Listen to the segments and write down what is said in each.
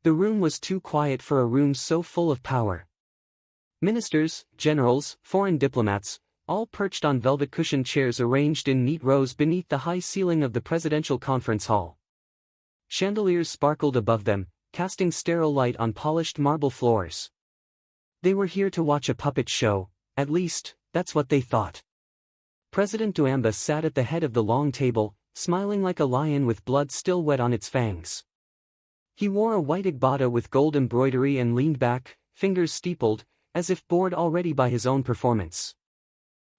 The room was too quiet for a room so full of power. Ministers, generals, foreign diplomats, all perched on velvet-cushioned chairs arranged in neat rows beneath the high ceiling of the presidential conference hall. Chandeliers sparkled above them, casting sterile light on polished marble floors. They were here to watch a puppet show, at least, that's what they thought. President Douamba sat at the head of the long table, smiling like a lion with blood still wet on its fangs. He wore a white agbada with gold embroidery and leaned back, fingers steepled, as if bored already by his own performance.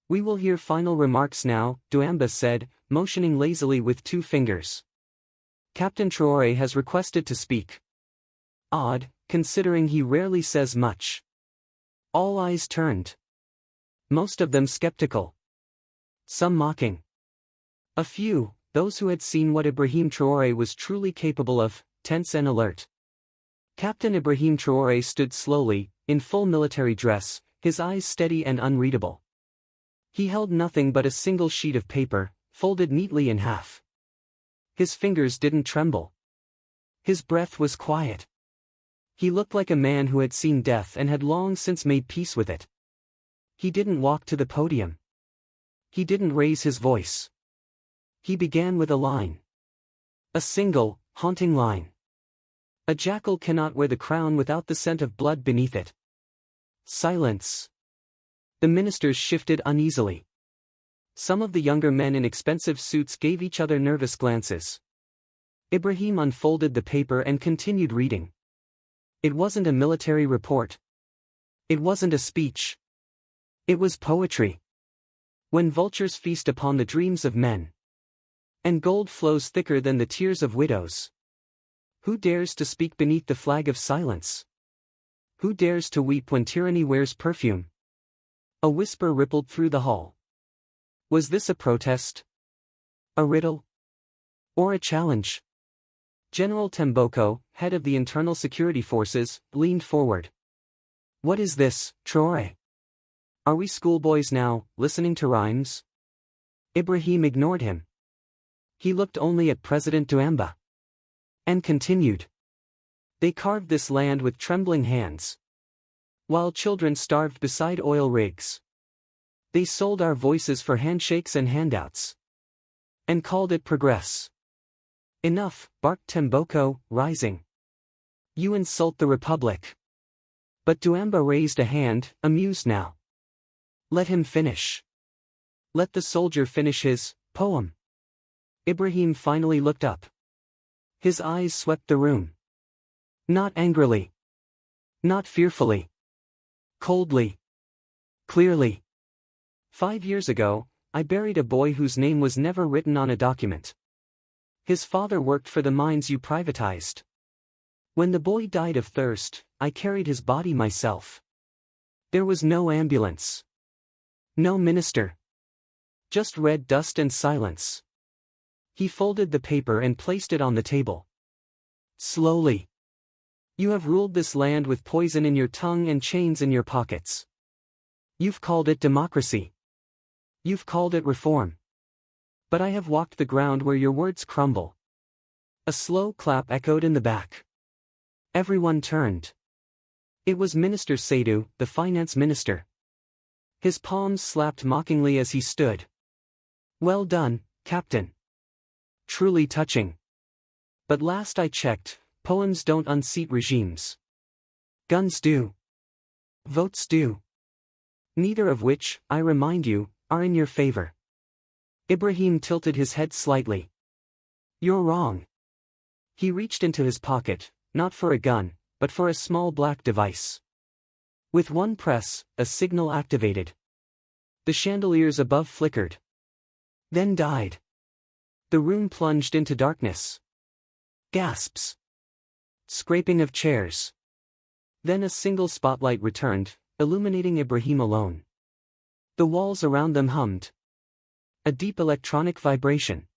"We will hear final remarks now," Douamba said, motioning lazily with two fingers. "Captain Traoré has requested to speak." Odd, considering he rarely says much. All eyes turned. Most of them skeptical. Some mocking. A few, those who had seen what Ibrahim Traoré was truly capable of, tense and alert. Captain Ibrahim Traoré stood slowly, in full military dress, his eyes steady and unreadable. He held nothing but a single sheet of paper, folded neatly in half. His fingers didn't tremble. His breath was quiet. He looked like a man who had seen death and had long since made peace with it. He didn't walk to the podium. He didn't raise his voice. He began with a line. A single, haunting line. "A jackal cannot wear the crown without the scent of blood beneath it." Silence. The ministers shifted uneasily. Some of the younger men in expensive suits gave each other nervous glances. Ibrahim unfolded the paper and continued reading. It wasn't a military report. It wasn't a speech. It was poetry. When vultures feast upon the dreams of men, and gold flows thicker than the tears of widows. Who dares to speak beneath the flag of silence? Who dares to weep when tyranny wears perfume? A whisper rippled through the hall. Was this a protest? A riddle? Or a challenge? General Temboko, head of the Internal Security Forces, leaned forward. "What is this, Traoré? Are we schoolboys now, listening to rhymes?" Ibrahim ignored him. He looked only at President Douamba. And continued. "They carved this land with trembling hands. While children starved beside oil rigs. They sold our voices for handshakes and handouts. And called it progress." "Enough," barked Temboko, rising. "You insult the Republic." But Douamba raised a hand, amused now. "Let him finish. Let the soldier finish his poem." Ibrahim finally looked up. His eyes swept the room. Not angrily. Not fearfully. Coldly. Clearly. "5 years ago, I buried a boy whose name was never written on a document. His father worked for the mines you privatized. When the boy died of thirst, I carried his body myself. There was no ambulance. No minister. Just red dust and silence." He folded the paper and placed it on the table. Slowly. "You have ruled this land with poison in your tongue and chains in your pockets. You've called it democracy. You've called it reform. But I have walked the ground where your words crumble." A slow clap echoed in the back. Everyone turned. It was Minister Seydu, the finance minister. His palms slapped mockingly as he stood. "Well done, Captain. Truly touching. But last I checked, poems don't unseat regimes. Guns do. Votes do. Neither of which, I remind you, are in your favor." Ibrahim tilted his head slightly. "You're wrong." He reached into his pocket, not for a gun, but for a small black device. With one press, a signal activated. The chandeliers above flickered. Then died. The room plunged into darkness. Gasps. Scraping of chairs. Then a single spotlight returned, illuminating Ibrahim alone. The walls around them hummed. A deep electronic vibration.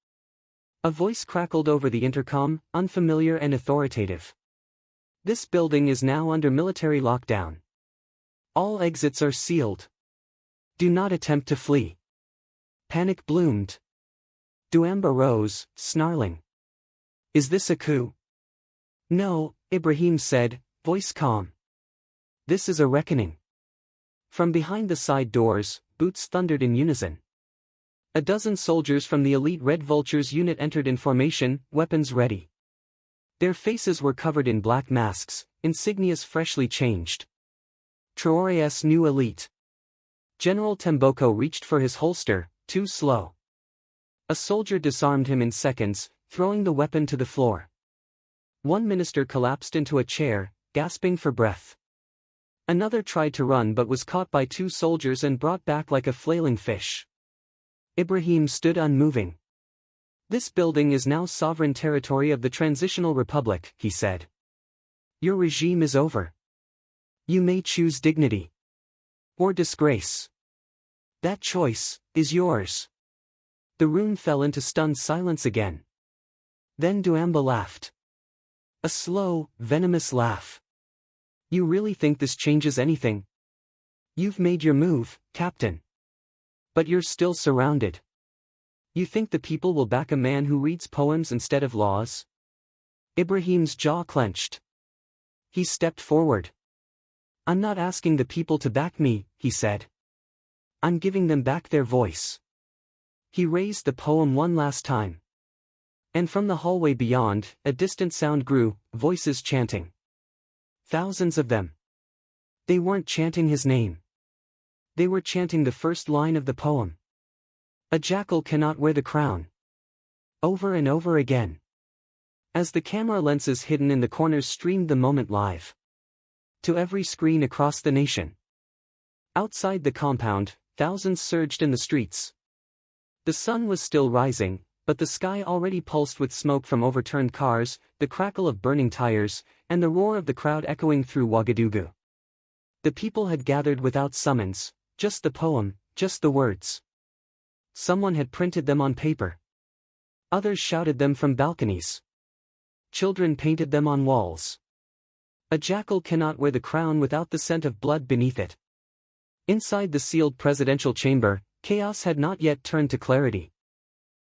A voice crackled over the intercom, unfamiliar and authoritative. "This building is now under military lockdown. All exits are sealed. Do not attempt to flee." Panic bloomed. Douamba rose, snarling. "Is this a coup? No, Ibrahim said, voice calm. This is a reckoning. From behind the side doors, boots thundered in unison. A dozen soldiers from the elite Red Vultures unit entered in formation, weapons ready. Their faces were covered in black masks, insignias freshly changed. Traoré's new elite. General Temboko reached for his holster, too slow. A soldier disarmed him in seconds, throwing the weapon to the floor. One minister collapsed into a chair, gasping for breath. Another tried to run but was caught by two soldiers and brought back like a flailing fish. Ibrahim stood unmoving. This building is now sovereign territory of the Transitional Republic, he said. Your regime is over. You may choose dignity. Or disgrace. That choice is yours. The room fell into stunned silence again. Then Douamba laughed. A slow, venomous laugh. You really think this changes anything? You've made your move, Captain. But you're still surrounded. You think the people will back a man who reads poems instead of laws? Ibrahim's jaw clenched. He stepped forward. I'm not asking the people to back me, he said. I'm giving them back their voice. He raised the poem one last time. And from the hallway beyond, a distant sound grew, voices chanting. Thousands of them. They weren't chanting his name. They were chanting the first line of the poem. A jackal cannot wear the crown. Over and over again. As the camera lenses hidden in the corners streamed the moment live. To every screen across the nation. Outside the compound, thousands surged in the streets. The sun was still rising, but the sky already pulsed with smoke from overturned cars, the crackle of burning tires, and the roar of the crowd echoing through Ouagadougou. The people had gathered without summons, just the poem, just the words. Someone had printed them on paper. Others shouted them from balconies. Children painted them on walls. A jackal cannot wear the crown without the scent of blood beneath it. Inside the sealed presidential chamber, chaos had not yet turned to clarity.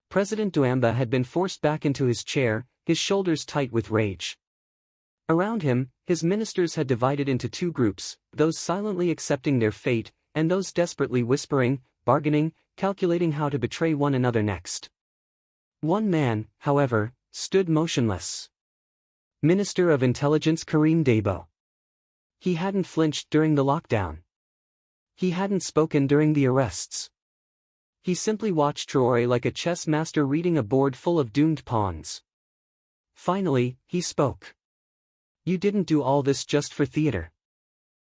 President Douamba had been forced back into his chair, his shoulders tight with rage. Around him, his ministers had divided into two groups, those silently accepting their fate, and those desperately whispering, bargaining, calculating how to betray one another next. One man, however, stood motionless. Minister of Intelligence Karim Dabo. He hadn't flinched during the lockdown. He hadn't spoken during the arrests. He simply watched Traoré like a chess master reading a board full of doomed pawns. Finally, he spoke. You didn't do all this just for theater.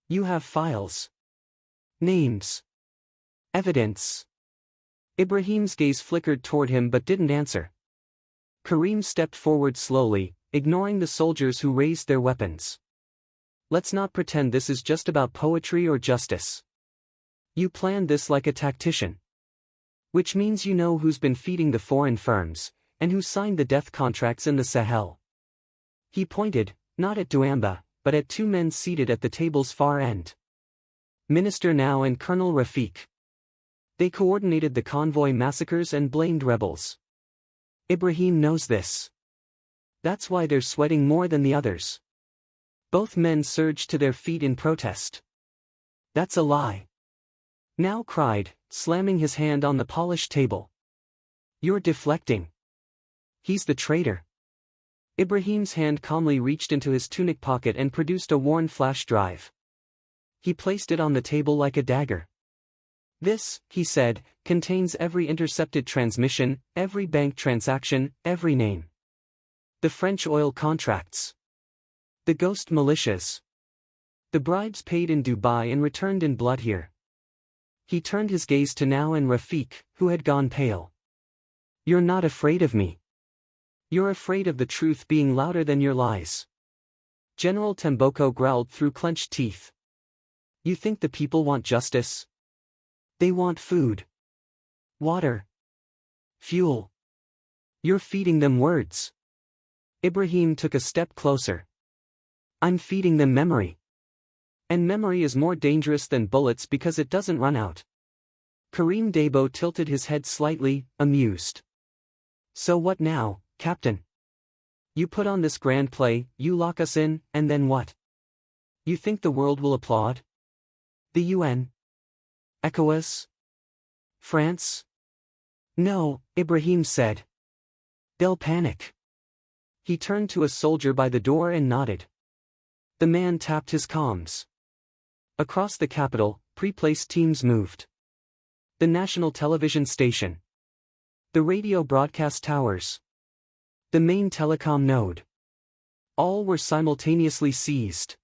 You have files. Names. Evidence. Ibrahim's gaze flickered toward him but didn't answer. Karim stepped forward slowly, ignoring the soldiers who raised their weapons. Let's not pretend this is just about poetry or justice. You planned this like a tactician. Which means you know who's been feeding the foreign firms, and who signed the death contracts in the Sahel. He pointed, not at Douamba, but at two men seated at the table's far end. Minister Now and Colonel Rafik. They coordinated the convoy massacres and blamed rebels. Ibrahim knows this. That's why they're sweating more than the others. Both men surged to their feet in protest. That's a lie. Now cried, slamming his hand on the polished table. You're deflecting. He's the traitor. Ibrahim's hand calmly reached into his tunic pocket and produced a worn flash drive. He placed it on the table like a dagger. This, he said, contains every intercepted transmission, every bank transaction, every name. The French oil contracts. The ghost militias. The bribes paid in Dubai and returned in blood here. He turned his gaze to Now and Rafik, who had gone pale. You're not afraid of me. You're afraid of the truth being louder than your lies. General Temboko growled through clenched teeth. You think the people want justice? They want food. Water. Fuel. You're feeding them words. Ibrahim took a step closer. I'm feeding them memory. And memory is more dangerous than bullets because it doesn't run out. Karim Dabo tilted his head slightly, amused. So what now, Captain? You put on this grand play, you lock us in, and then what? You think the world will applaud? The UN? ECOWAS? France? No, Ibrahim said. They'll panic. He turned to a soldier by the door and nodded. The man tapped his comms. Across the capital, pre-placed teams moved. The national television station. The radio broadcast towers. The main telecom node. All were simultaneously seized.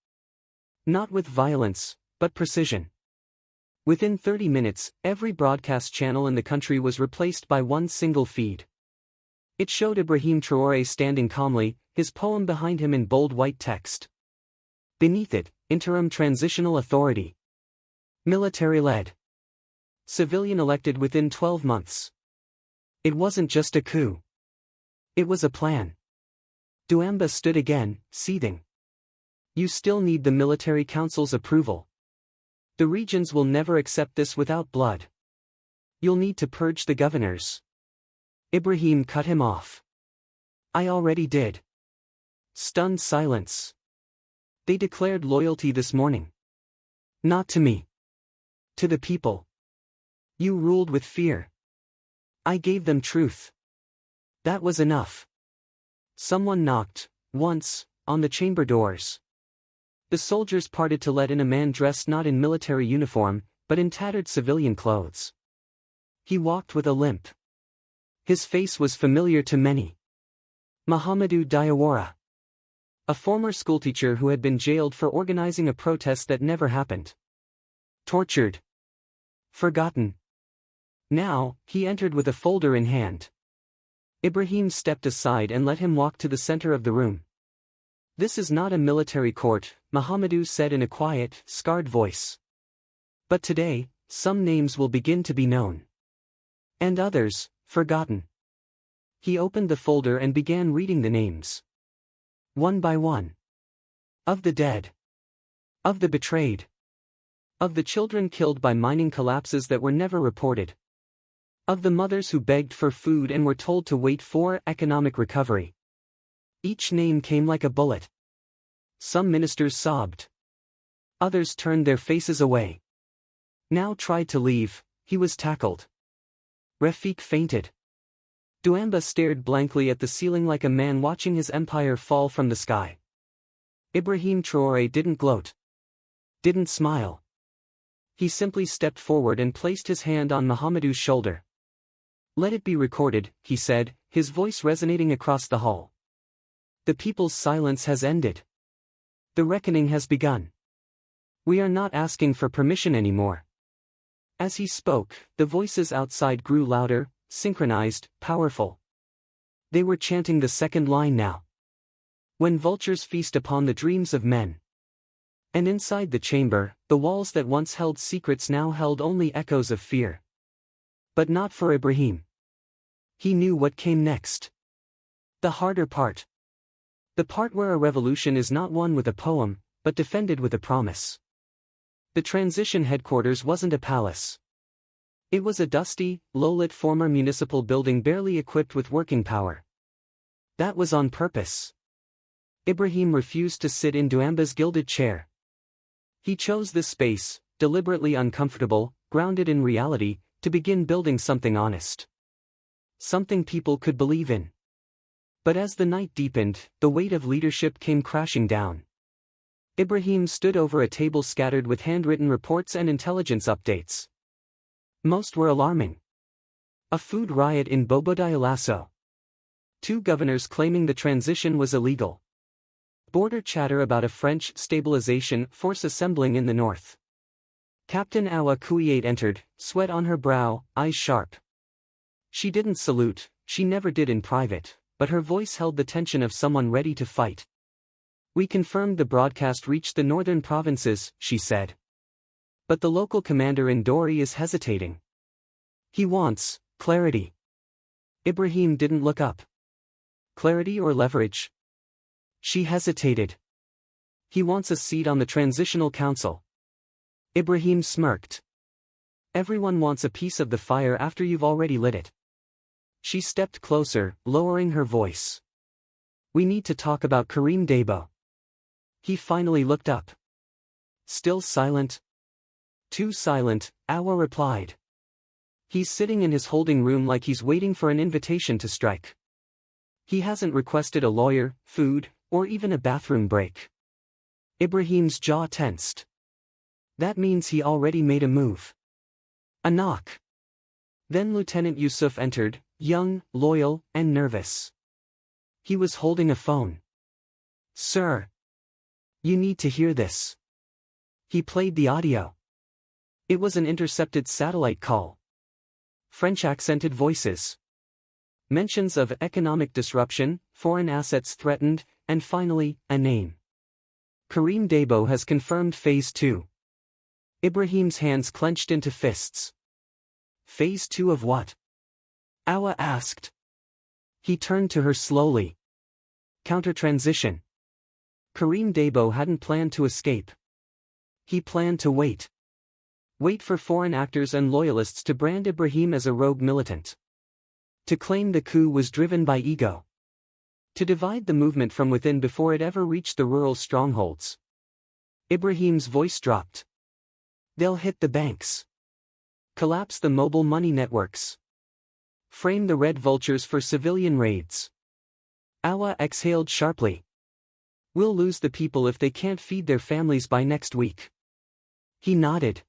Not with violence, but precision. Within 30 minutes, every broadcast channel in the country was replaced by one single feed. It showed Ibrahim Traoré standing calmly, his poem behind him in bold white text. Beneath it, interim transitional authority. Military-led. Civilian elected within 12 months. It wasn't just a coup. It was a plan. Douamba stood again, seething. You still need the military council's approval. The regions will never accept this without blood. You'll need to purge the governors. Ibrahim cut him off. I already did. Stunned silence. They declared loyalty this morning. Not to me. To the people. You ruled with fear. I gave them truth. That was enough. Someone knocked, once, on the chamber doors. The soldiers parted to let in a man dressed not in military uniform, but in tattered civilian clothes. He walked with a limp. His face was familiar to many. Mahamadou Diawara. A former schoolteacher who had been jailed for organizing a protest that never happened. Tortured. Forgotten. Now, he entered with a folder in hand. Ibrahim stepped aside and let him walk to the center of the room. This is not a military court, Mahamadou said in a quiet, scarred voice. But today, some names will begin to be known. And others, forgotten. He opened the folder and began reading the names. One by one. Of the dead. Of the betrayed. Of the children killed by mining collapses that were never reported. Of the mothers who begged for food and were told to wait for economic recovery. Each name came like a bullet. Some ministers sobbed. Others turned their faces away. Now tried to leave, he was tackled. Rafik fainted. Douamba stared blankly at the ceiling like a man watching his empire fall from the sky. Ibrahim Traoré didn't gloat. Didn't smile. He simply stepped forward and placed his hand on Mahamadou's shoulder. Let it be recorded, he said, his voice resonating across the hall. The people's silence has ended. The reckoning has begun. We are not asking for permission anymore. As he spoke, the voices outside grew louder, synchronized, powerful. They were chanting the second line now. When vultures feast upon the dreams of men. And inside the chamber, the walls that once held secrets now held only echoes of fear. But not for Ibrahim. He knew what came next. The harder part. The part where a revolution is not won with a poem, but defended with a promise. The transition headquarters wasn't a palace. It was a dusty, low-lit former municipal building barely equipped with working power. That was on purpose. Ibrahim refused to sit in Douamba's gilded chair. He chose this space, deliberately uncomfortable, grounded in reality, to begin building something honest. Something people could believe in. But as the night deepened, the weight of leadership came crashing down. Ibrahim stood over a table scattered with handwritten reports and intelligence updates. Most were alarming. A food riot in Bobo Dioulasso. 2 governors claiming the transition was illegal. Border chatter about a French stabilization force assembling in the north. Captain Awa Kouiate entered, sweat on her brow, eyes sharp. She didn't salute, she never did in private, but her voice held the tension of someone ready to fight. We confirmed the broadcast reached the northern provinces, she said. But the local commander in Dori is hesitating. He wants clarity. Ibrahim didn't look up. Clarity or leverage? She hesitated. He wants a seat on the transitional council. Ibrahim smirked. Everyone wants a piece of the fire after you've already lit it. She stepped closer, lowering her voice. We need to talk about Karim Dabo. He finally looked up. Still silent? Too silent, Awa replied. He's sitting in his holding room like he's waiting for an invitation to strike. He hasn't requested a lawyer, food, or even a bathroom break. Ibrahim's jaw tensed. That means he already made a move. A knock. Then Lieutenant Yusuf entered, young, loyal, and nervous. He was holding a phone. Sir. You need to hear this. He played the audio. It was an intercepted satellite call. French-accented voices. Mentions of economic disruption, foreign assets threatened, and finally, a name. Karim Dabo has confirmed Phase 2. Ibrahim's hands clenched into fists. Phase 2 of what? Awa asked. He turned to her slowly. Counter-transition. Karim Dabo hadn't planned to escape. He planned to wait. Wait for foreign actors and loyalists to brand Ibrahim as a rogue militant. To claim the coup was driven by ego. To divide the movement from within before it ever reached the rural strongholds. Ibrahim's voice dropped. They'll hit the banks. Collapse the mobile money networks. Frame the red vultures for civilian raids. Awa exhaled sharply. We'll lose the people if they can't feed their families by next week. He nodded.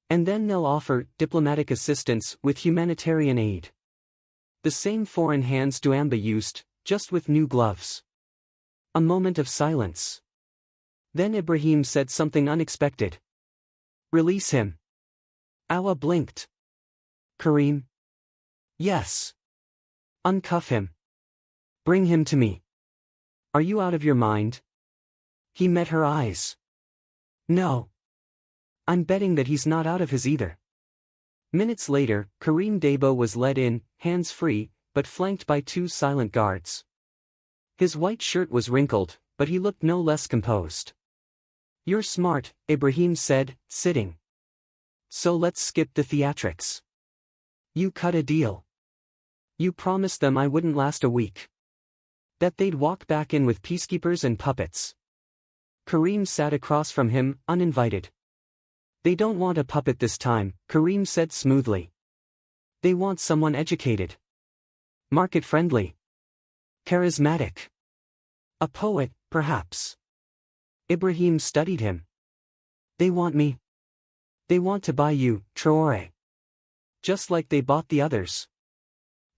And then they'll offer diplomatic assistance with humanitarian aid. The same foreign hands Douamba used, just with new gloves. A moment of silence. Then Ibrahim said something unexpected. Release him. Awa blinked. Karim? Yes. Uncuff him. Bring him to me. Are you out of your mind? He met her eyes. No. I'm betting that he's not out of his either. Minutes later, Karim Dabo was led in, hands free, but flanked by two silent guards. His white shirt was wrinkled, but he looked no less composed. You're smart, Ibrahim said, sitting. So let's skip the theatrics. You cut a deal. You promised them I wouldn't last a week. That they'd walk back in with peacekeepers and puppets. Karim sat across from him, uninvited. They don't want a puppet this time, Karim said smoothly. They want someone educated. Market-friendly. Charismatic. A poet, perhaps. Ibrahim studied him. They want me. They want to buy you, Traoré. Just like they bought the others.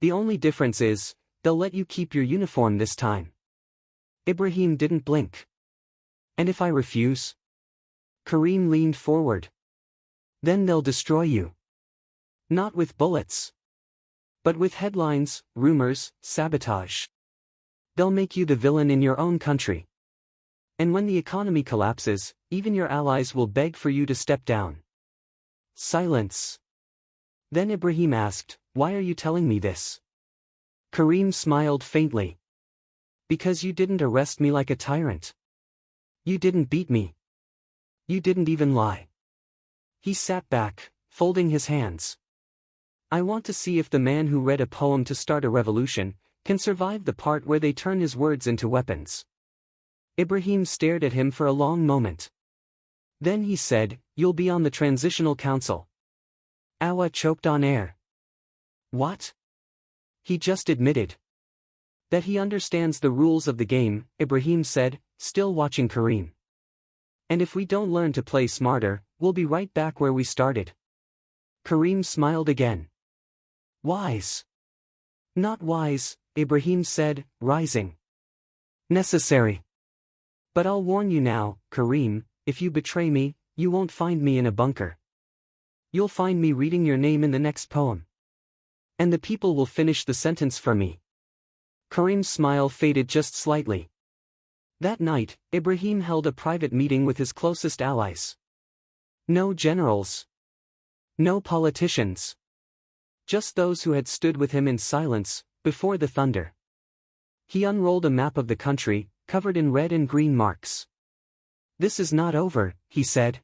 The only difference is, they'll let you keep your uniform this time. Ibrahim didn't blink. And if I refuse? Karim leaned forward. Then they'll destroy you. Not with bullets. But with headlines, rumors, sabotage. They'll make you the villain in your own country. And when the economy collapses, even your allies will beg for you to step down. Silence. Then Ibrahim asked, why are you telling me this? Karim smiled faintly. Because you didn't arrest me like a tyrant. You didn't beat me. You didn't even lie. He sat back, folding his hands. I want to see if the man who read a poem to start a revolution can survive the part where they turn his words into weapons. Ibrahim stared at him for a long moment. Then he said, you'll be on the Transitional Council. Awa choked on air. What? He just admitted. That he understands the rules of the game, Ibrahim said, still watching Karim. And if we don't learn to play smarter, we'll be right back where we started. Karim smiled again. Wise. Not wise, Ibrahim said, rising. Necessary. But I'll warn you now, Karim, if you betray me, you won't find me in a bunker. You'll find me reading your name in the next poem. And the people will finish the sentence for me. Karim's smile faded just slightly. That night, Ibrahim held a private meeting with his closest allies. No generals. No politicians. Just those who had stood with him in silence, before the thunder. He unrolled a map of the country, covered in red and green marks. This is not over, he said.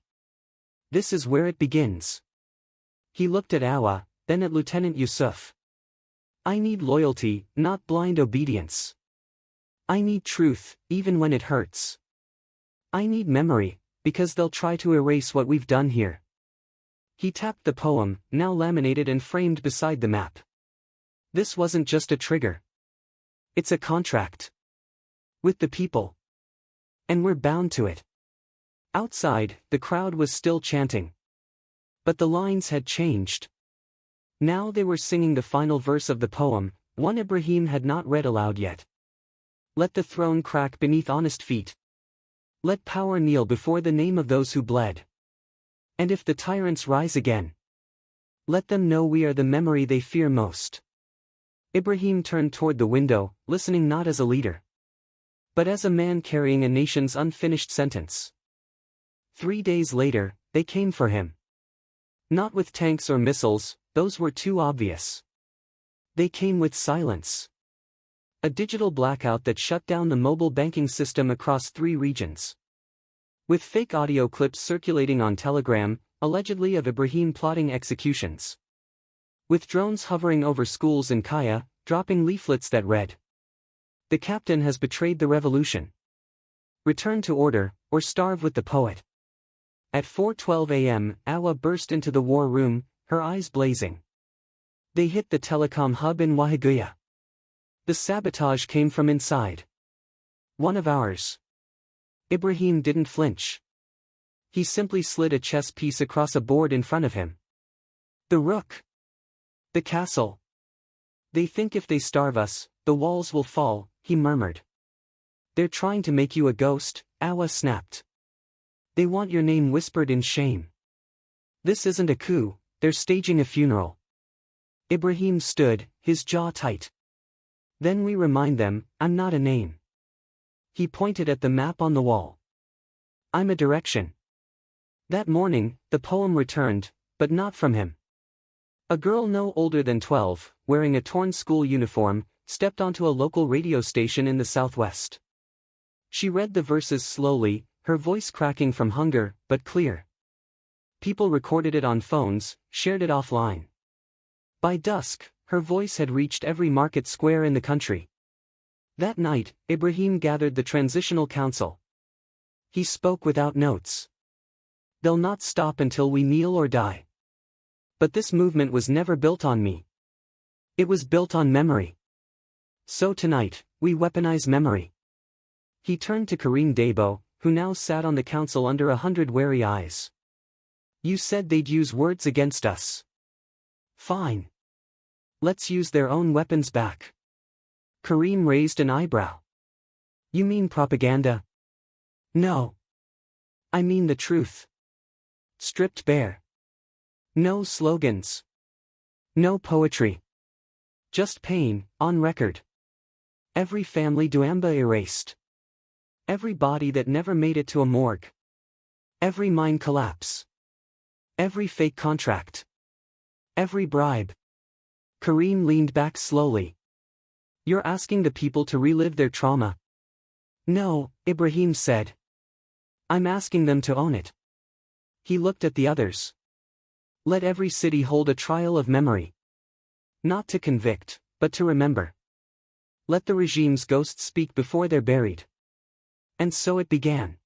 This is where it begins. He looked at Awa, then at Lieutenant Yusuf. I need loyalty, not blind obedience. I need truth, even when it hurts. I need memory, because they'll try to erase what we've done here. He tapped the poem, now laminated and framed beside the map. This wasn't just a trigger. It's a contract. With the people. And we're bound to it. Outside, the crowd was still chanting. But the lines had changed. Now they were singing the final verse of the poem, one Ibrahim had not read aloud yet. Let the throne crack beneath honest feet. Let power kneel before the name of those who bled. And if the tyrants rise again, let them know we are the memory they fear most. Ibrahim turned toward the window, listening not as a leader, but as a man carrying a nation's unfinished sentence. 3 days later, they came for him. Not with tanks or missiles, those were too obvious. They came with silence. A digital blackout that shut down the mobile banking system across 3 regions. With fake audio clips circulating on Telegram, allegedly of Ibrahim plotting executions. With drones hovering over schools in Kaya, dropping leaflets that read, "The captain has betrayed the revolution. Return to order, or starve with the poet." At 4:12 a.m., Awa burst into the war room, her eyes blazing. They hit the telecom hub in Wahiguya. The sabotage came from inside. One of ours. Ibrahim didn't flinch. He simply slid a chess piece across a board in front of him. The rook. The castle. They think if they starve us, the walls will fall, he murmured. They're trying to make you a ghost, Awa snapped. They want your name whispered in shame. This isn't a coup, they're staging a funeral. Ibrahim stood, his jaw tight. Then we remind them, I'm not a name. He pointed at the map on the wall. I'm a direction. That morning, the poem returned, but not from him. A girl no older than 12, wearing a torn school uniform, stepped onto a local radio station in the southwest. She read the verses slowly, her voice cracking from hunger, but clear. People recorded it on phones, shared it offline. By dusk, her voice had reached every market square in the country. That night, Ibrahim gathered the Transitional Council. He spoke without notes. They'll not stop until we kneel or die. But this movement was never built on me. It was built on memory. So tonight, we weaponize memory. He turned to Karim Dabo, who now sat on the council under 100 wary eyes. You said they'd use words against us. Fine. Let's use their own weapons back. Karim raised an eyebrow. You mean propaganda? No. I mean the truth. Stripped bare. No slogans. No poetry. Just pain, on record. Every family duamba erased. Every body that never made it to a morgue. Every mine collapse. Every fake contract. Every bribe. Karim leaned back slowly. You're asking the people to relive their trauma? No, Ibrahim said. I'm asking them to own it. He looked at the others. Let every city hold a trial of memory. Not to convict, but to remember. Let the regime's ghosts speak before they're buried. And so it began.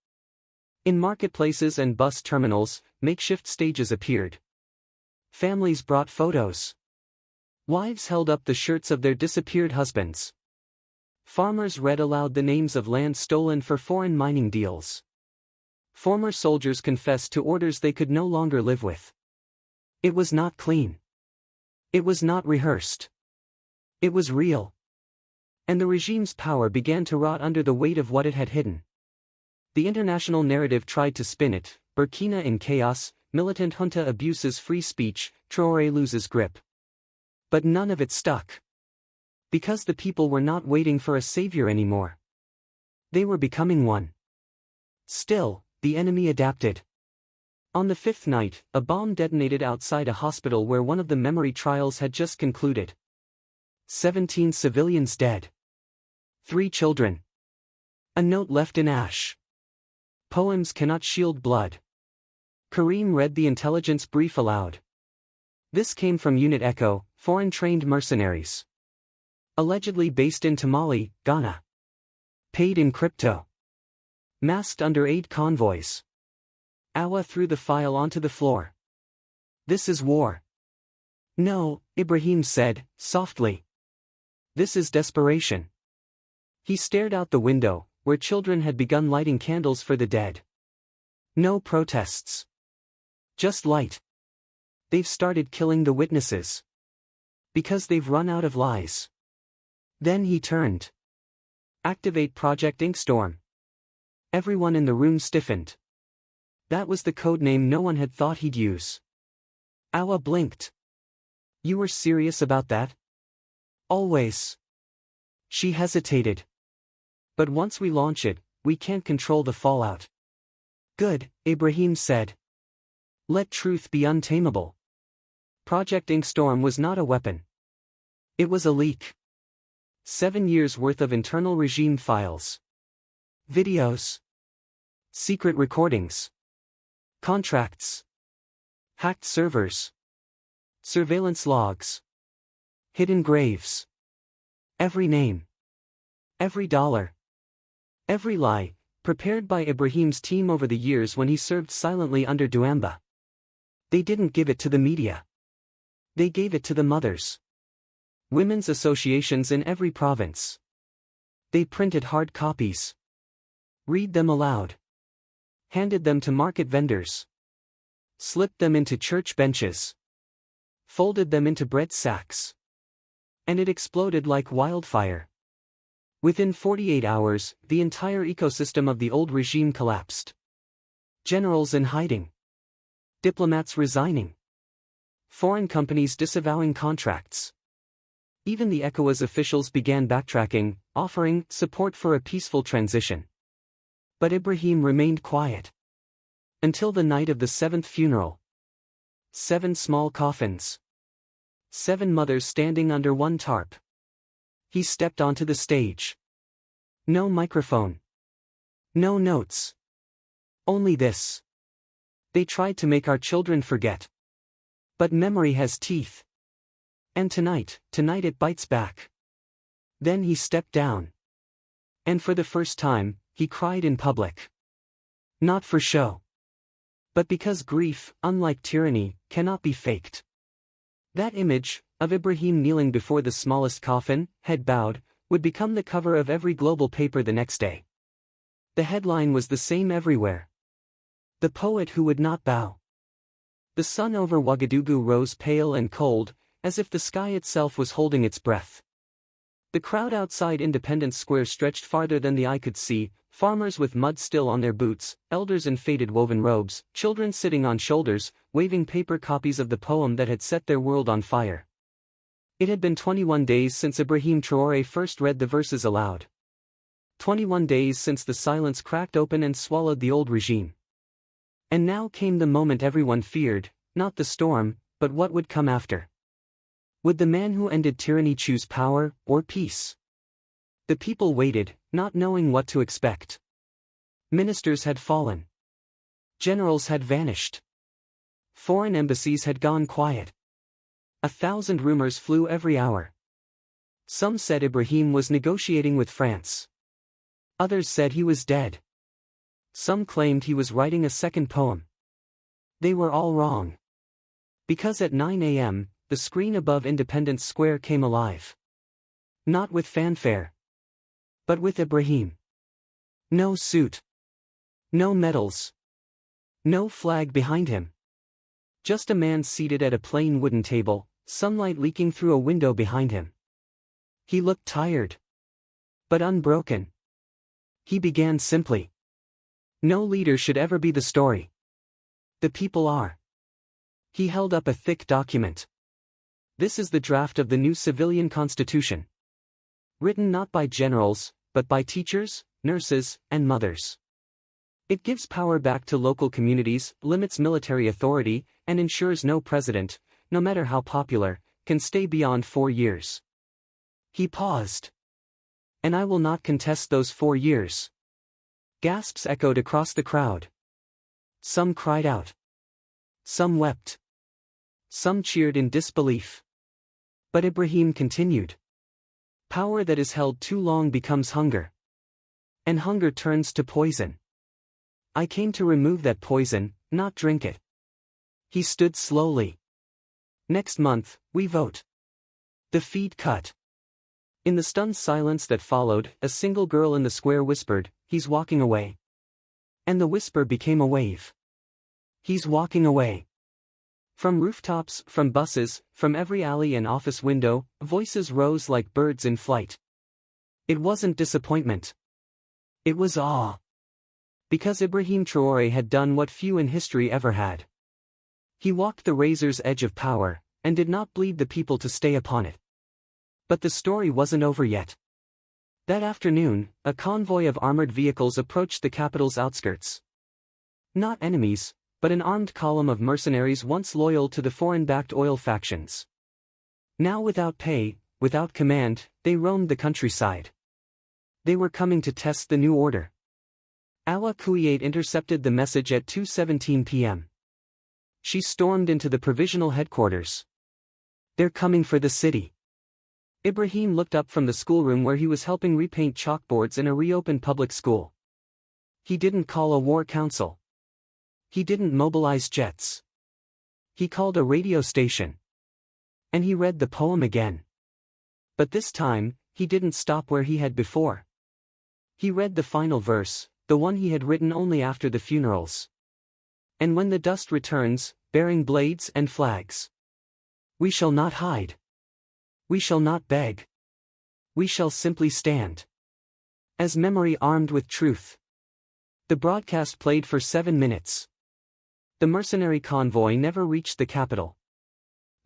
In marketplaces and bus terminals, makeshift stages appeared. Families brought photos. Wives held up the shirts of their disappeared husbands. Farmers read aloud the names of land stolen for foreign mining deals. Former soldiers confessed to orders they could no longer live with. It was not clean. It was not rehearsed. It was real. And the regime's power began to rot under the weight of what it had hidden. The international narrative tried to spin it: Burkina in chaos, militant junta abuses free speech, Traoré loses grip. But none of it stuck. Because the people were not waiting for a savior anymore. They were becoming one. Still, the enemy adapted. On the 5th night, a bomb detonated outside a hospital where one of the memory trials had just concluded. 17 civilians dead. 3 children. A note left in ash. Poems cannot shield blood. Karim read the intelligence brief aloud. This came from Unit Echo, foreign-trained mercenaries. Allegedly based in Tamale, Ghana. Paid in crypto. Masked under aid convoys. Awa threw the file onto the floor. This is war. No, Ibrahim said, softly. This is desperation. He stared out the window, where children had begun lighting candles for the dead. No protests. Just light. They've started killing the witnesses. Because they've run out of lies. Then he turned. Activate Project Inkstorm. Everyone in the room stiffened. That was the code name no one had thought he'd use. Awa blinked. You were serious about that? Always. She hesitated. But once we launch it, we can't control the fallout. Good, Ibrahim said. Let truth be untamable. Project Inkstorm was not a weapon. It was a leak. 7 years' worth of internal regime files. Videos. Secret recordings. Contracts. Hacked servers. Surveillance logs. Hidden graves. Every name. Every dollar. Every lie, prepared by Ibrahim's team over the years when he served silently under Duamba. They didn't give it to the media. They gave it to the mothers. Women's associations in every province. They printed hard copies. Read them aloud. Handed them to market vendors. Slipped them into church benches. Folded them into bread sacks. And it exploded like wildfire. Within 48 hours, the entire ecosystem of the old regime collapsed. Generals in hiding. Diplomats resigning. Foreign companies disavowing contracts. Even the ECOWAS officials began backtracking, offering support for a peaceful transition. But Ibrahim remained quiet. Until the night of the 7th funeral. 7 small coffins. 7 mothers standing under one tarp. He stepped onto the stage. No microphone. No notes. Only this. They tried to make our children forget. But memory has teeth. And tonight it bites back. Then he stepped down. And for the first time, he cried in public. Not for show. But because grief, unlike tyranny, cannot be faked. That image, of Ibrahim kneeling before the smallest coffin, head bowed, would become the cover of every global paper the next day. The headline was the same everywhere. The poet who would not bow. The sun over Ouagadougou rose pale and cold, as if the sky itself was holding its breath. The crowd outside Independence Square stretched farther than the eye could see, farmers with mud still on their boots, elders in faded woven robes, children sitting on shoulders, waving paper copies of the poem that had set their world on fire. It had been 21 days since Ibrahim Traoré first read the verses aloud. 21 days since the silence cracked open and swallowed the old regime. And now came the moment everyone feared, not the storm, but what would come after. Would the man who ended tyranny choose power, or peace? The people waited, not knowing what to expect. Ministers had fallen. Generals had vanished. Foreign embassies had gone quiet. 1,000 rumors flew every hour. Some said Ibrahim was negotiating with France. Others said he was dead. Some claimed he was writing a second poem. They were all wrong. Because at 9 a.m., the screen above Independence Square came alive. Not with fanfare. But with Ibrahim. No suit. No medals. No flag behind him. Just a man seated at a plain wooden table, sunlight leaking through a window behind him. He looked tired. But unbroken. He began simply. No leader should ever be the story. The people are. He held up a thick document. This is the draft of the new civilian constitution. Written not by generals, but by teachers, nurses, and mothers. It gives power back to local communities, limits military authority, and ensures no president, no matter how popular, can stay beyond 4 years. He paused. And I will not contest those 4 years. Gasps echoed across the crowd. Some cried out. Some wept. Some cheered in disbelief. But Ibrahim continued. Power that is held too long becomes hunger. And hunger turns to poison. I came to remove that poison, not drink it. He stood slowly. Next month, we vote. The feed cut. In the stunned silence that followed, a single girl in the square whispered, "He's walking away." And the whisper became a wave. He's walking away. From rooftops, from buses, from every alley and office window, voices rose like birds in flight. It wasn't disappointment. It was awe. Because Ibrahim Traoré had done what few in history ever had. He walked the razor's edge of power, and did not bleed the people to stay upon it. But the story wasn't over yet. That afternoon, a convoy of armored vehicles approached the capital's outskirts. Not enemies, but an armed column of mercenaries once loyal to the foreign-backed oil factions. Now without pay, without command, they roamed the countryside. They were coming to test the new order. Awa Kouiate intercepted the message at 2:17 p.m. She stormed into the provisional headquarters. "They're coming for the city." Ibrahim looked up from the schoolroom where he was helping repaint chalkboards in a reopened public school. He didn't call a war council. He didn't mobilize jets. He called a radio station. And he read the poem again. But this time, he didn't stop where he had before. He read the final verse, the one he had written only after the funerals. "And when the dust returns, bearing blades and flags, we shall not hide. We shall not beg. We shall simply stand. As memory armed with truth." The broadcast played for 7 minutes. The mercenary convoy never reached the capital.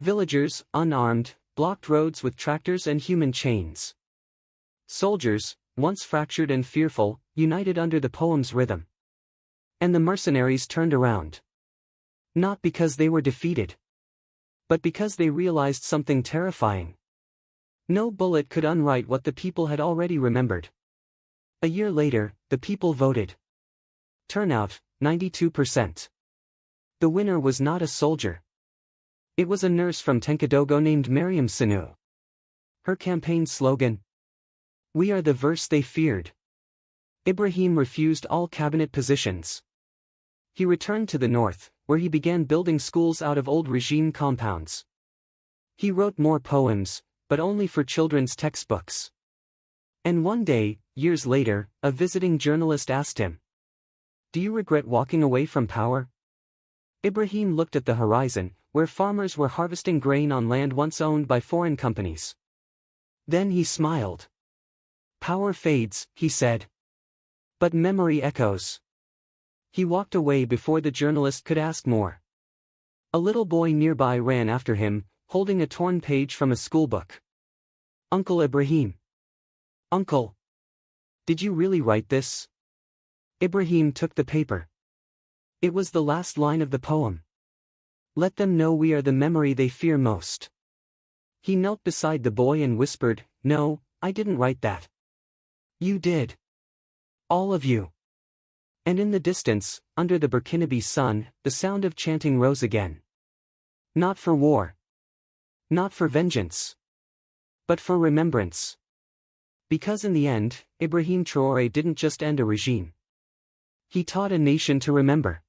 Villagers, unarmed, blocked roads with tractors and human chains. Soldiers, once fractured and fearful, united under the poem's rhythm. And the mercenaries turned around. Not because they were defeated, but because they realized something terrifying. No bullet could unwrite what the people had already remembered. A year later, the people voted. Turnout, 92%. The winner was not a soldier. It was a nurse from Tenkadogo named Mariam Sanu. Her campaign slogan: "We are the verse they feared." Ibrahim refused all cabinet positions. He returned to the north, where he began building schools out of old regime compounds. He wrote more poems, but only for children's textbooks. And one day, years later, a visiting journalist asked him, "Do you regret walking away from power?" Ibrahim looked at the horizon, where farmers were harvesting grain on land once owned by foreign companies. Then he smiled. "Power fades," he said. "But memory echoes." He walked away before the journalist could ask more. A little boy nearby ran after him, holding a torn page from a schoolbook. "Uncle Ibrahim. Uncle. Did you really write this?" Ibrahim took the paper. It was the last line of the poem. "Let them know we are the memory they fear most." He knelt beside the boy and whispered, "No, I didn't write that. You did. All of you." And in the distance, under the Burkinabe sun, the sound of chanting rose again. Not for war. Not for vengeance. But for remembrance. Because in the end, Ibrahim Traoré didn't just end a regime. He taught a nation to remember.